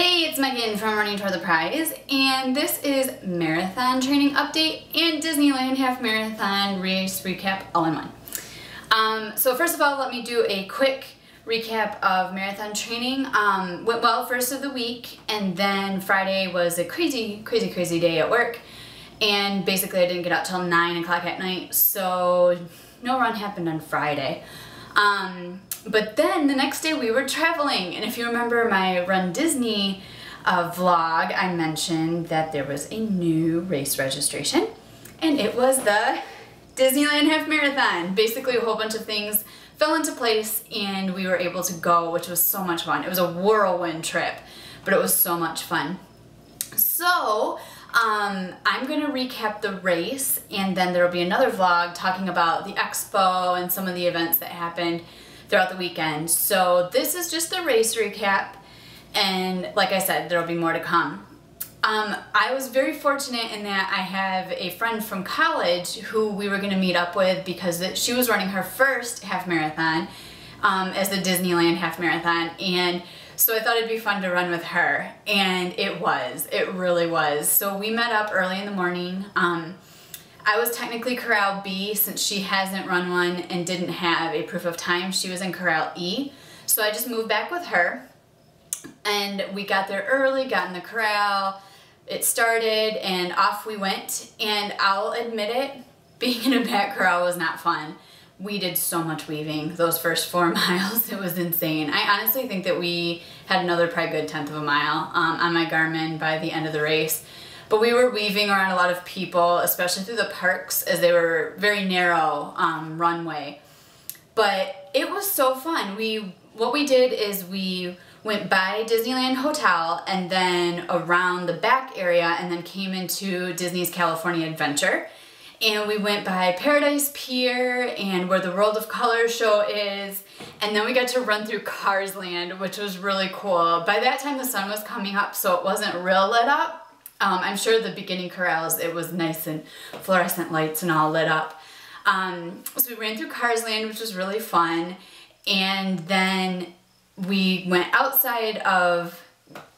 Hey, it's Megan from Running Toward the Prize, and this is marathon training update and Disneyland half marathon race recap all in one. So first of all, let me do a quick recap of marathon training. Went well first of the week, and then Friday was a crazy day at work, and basically I didn't get out till 9 o'clock at night, so no run happened on Friday. But then the next day we were traveling, and if you remember my Run Disney vlog, I mentioned that there was a new race registration, and it was the Disneyland half marathon. Basically a whole bunch of things fell into place and we were able to go, which was so much fun. It was a whirlwind trip, but it was so much fun. So I'm gonna recap the race, and then there will be another vlog talking about the expo and some of the events that happened throughout the weekend. So this is just the race recap, and like I said, there will be more to come. I was very fortunate in that I have a friend from college who we were gonna meet up with because she was running her first half marathon as the Disneyland half marathon, and so I thought it'd be fun to run with her, and it really was. So we met up early in the morning. I was technically Corral B since she hasn't run one and didn't have a proof of time. She was in Corral E, so I just moved back with her, and we got there early, got in the corral, it started, and off we went. And I'll admit it, being in a back corral was not fun. We did so much weaving those first 4 miles. It was insane. I honestly think that we had another probably good 1/10 of a mile on my Garmin by the end of the race. But we were weaving around a lot of people, especially through the parks, as they were very narrow runway. But it was so fun. What we did is we went by Disneyland Hotel and then around the back area and then came into Disney's California Adventure. And we went by Paradise Pier and where the World of Color show is, and then we got to run through Cars Land, which was really cool. By that time the sun was coming up, so it wasn't real lit up. I'm sure the beginning corrals, it was nice and fluorescent lights and all lit up. So we ran through Cars Land, which was really fun, and then we went outside of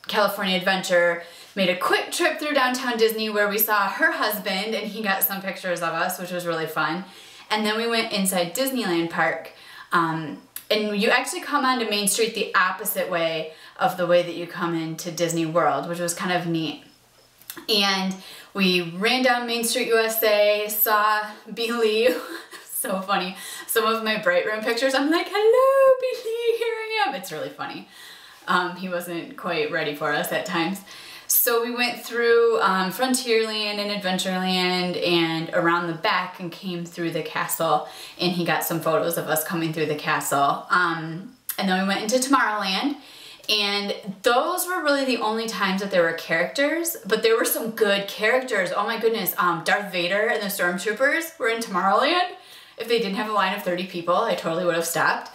California Adventure, made a quick trip through downtown Disney where we saw her husband, and he got some pictures of us, which was really fun. And then we went inside Disneyland Park, and you actually come onto Main Street the opposite way of the way that you come into Disney World, which was kind of neat. And we ran down Main Street USA, saw Billy. So funny. Some of my Bright Room pictures, I'm like, hello Billy, here I am. It's really funny. He wasn't quite ready for us at times. So we went through Frontierland and Adventureland and around the back and came through the castle, and he got some photos of us coming through the castle. And then we went into Tomorrowland, and those were really the only times that there were characters, but there were some good characters. Oh my goodness, Darth Vader and the Stormtroopers were in Tomorrowland. If they didn't have a line of 30 people, I totally would have stopped.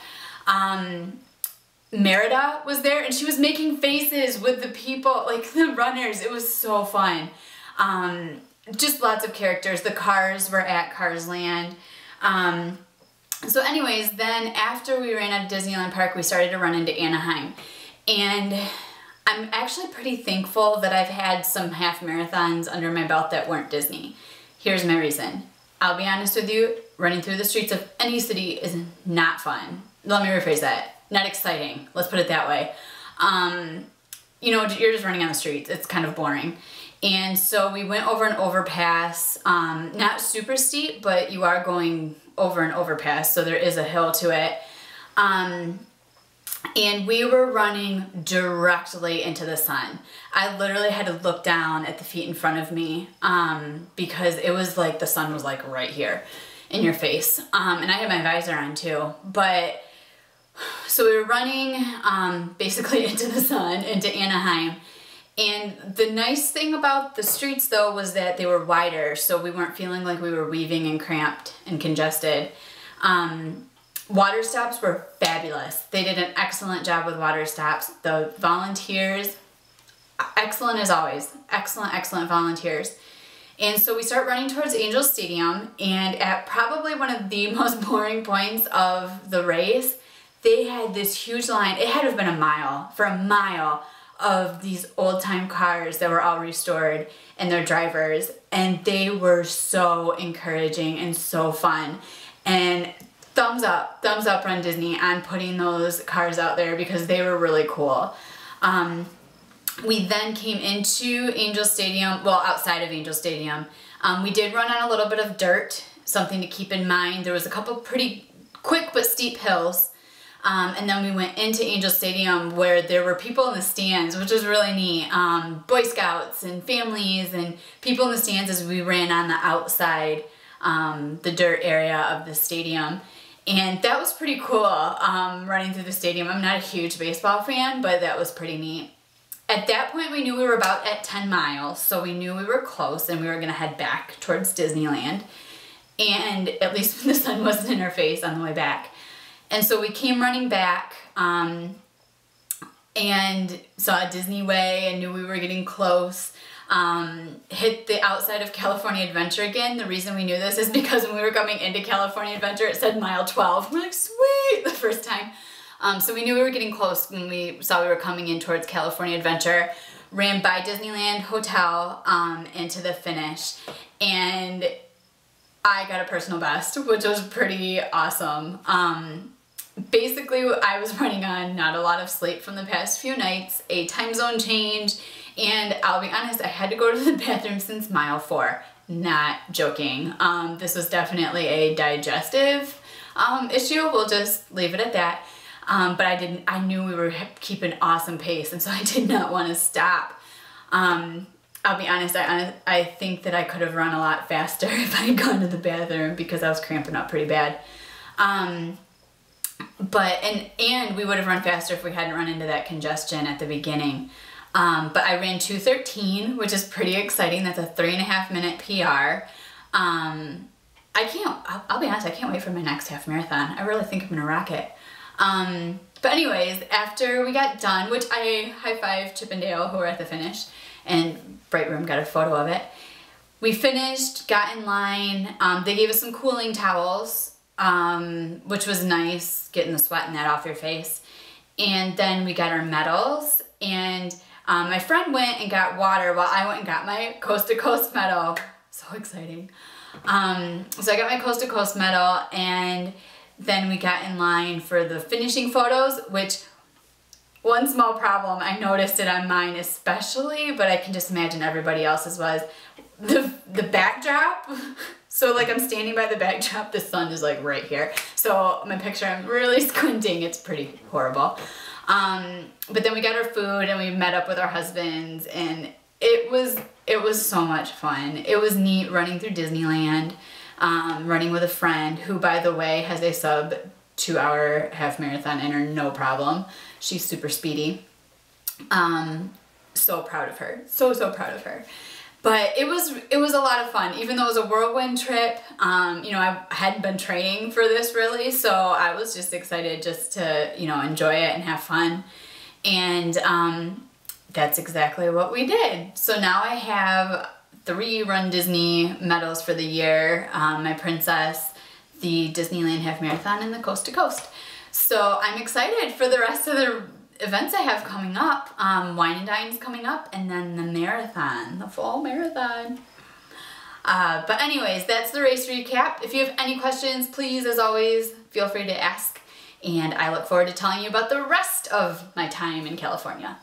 Merida was there, and she was making faces with the people, like the runners. It was so fun. Just lots of characters. The cars were at Cars Land. So anyways, then after we ran out of Disneyland Park, we started to run into Anaheim. And I'm actually pretty thankful that I've had some half marathons under my belt that weren't Disney. Here's my reason. I'll be honest with you, running through the streets of any city is not fun. Let me rephrase that. Not exciting. Let's put it that way. You know, you're just running on the streets. It's kind of boring. And so we went over an overpass, not super steep, but you are going over an overpass, so there is a hill to it. And we were running directly into the sun. I literally had to look down at the feet in front of me because it was like the sun was like right here in your face. And I had my visor on too. But so we were running basically into the sun, into Anaheim. And the nice thing about the streets though was that they were wider, so we weren't feeling like we were weaving and cramped and congested. Water stops were fabulous. They did an excellent job with water stops. The volunteers, excellent as always. Excellent volunteers. And so we start running towards Angel Stadium, and at probably one of the most boring points of the race, they had this huge line. It had to have been a mile, for a mile, of these old time cars that were all restored and their drivers, and they were so encouraging and so fun. And thumbs up Run Disney on putting those cars out there because they were really cool. We then came into Angel Stadium, well, outside of Angel Stadium. We did run on a little bit of dirt, something to keep in mind. There was a couple pretty quick but steep hills. And then we went into Angel Stadium where there were people in the stands, which was really neat. Boy Scouts and families and people in the stands as we ran on the outside, the dirt area of the stadium. And that was pretty cool, running through the stadium. I'm not a huge baseball fan, but that was pretty neat. At that point, we knew we were about at 10 miles, so we knew we were close and we were going to head back towards Disneyland. And at least the sun wasn't in our face on the way back. And so we came running back and saw Disney Way and knew we were getting close. Hit the outside of California Adventure again. The reason we knew this is because when we were coming into California Adventure, it said mile 12. We're like, sweet, the first time. So we knew we were getting close when we saw we were coming in towards California Adventure. Ran by Disneyland Hotel into the finish. And I got a personal best, which was pretty awesome. Basically, I was running on not a lot of sleep from the past few nights, a time zone change, and I'll be honest, I had to go to the bathroom since mile 4. Not joking. This was definitely a digestive issue. We'll just leave it at that. But I knew we were keeping awesome pace, and so I did not want to stop. I'll be honest, I think that I could have run a lot faster if I had gone to the bathroom because I was cramping up pretty bad. And we would have run faster if we hadn't run into that congestion at the beginning. But I ran 2:13, which is pretty exciting. That's a 3.5 minute PR. I'll be honest, I can't wait for my next half marathon. I really think I'm gonna rock it. But anyways, after we got done, which I high-fived Chip and Dale who were at the finish, and Bright Room got a photo of it. We finished, got in line. They gave us some cooling towels, which was nice, getting the sweat and that off your face. And then we got our medals, and my friend went and got water while I went and got my Coast to Coast medal. So exciting. So I got my Coast to Coast medal, and then we got in line for the finishing photos, which one small problem, I noticed it on mine especially, but I can just imagine everybody else's was the backdrop. So like I'm standing by the backdrop, the sun is like right here. So my picture, I'm really squinting, it's pretty horrible. But then we got our food and we met up with our husbands, and it was so much fun. It was neat running through Disneyland, running with a friend who, by the way, has a sub 2-hour half marathon in her, no problem. She's super speedy. So proud of her. So proud of her. But it was a lot of fun, even though it was a whirlwind trip. You know, I hadn't been training for this really, so I was just excited just to, you know, enjoy it and have fun. And that's exactly what we did. So now I have 3 Run Disney medals for the year, my Princess, the Disneyland Half Marathon, and the Coast to Coast. So I'm excited for the rest of the events I have coming up. Wine and Dine's coming up, and then the marathon, the fall marathon. But anyways, that's the race recap. If you have any questions, please, as always, feel free to ask. And I look forward to telling you about the rest of my time in California.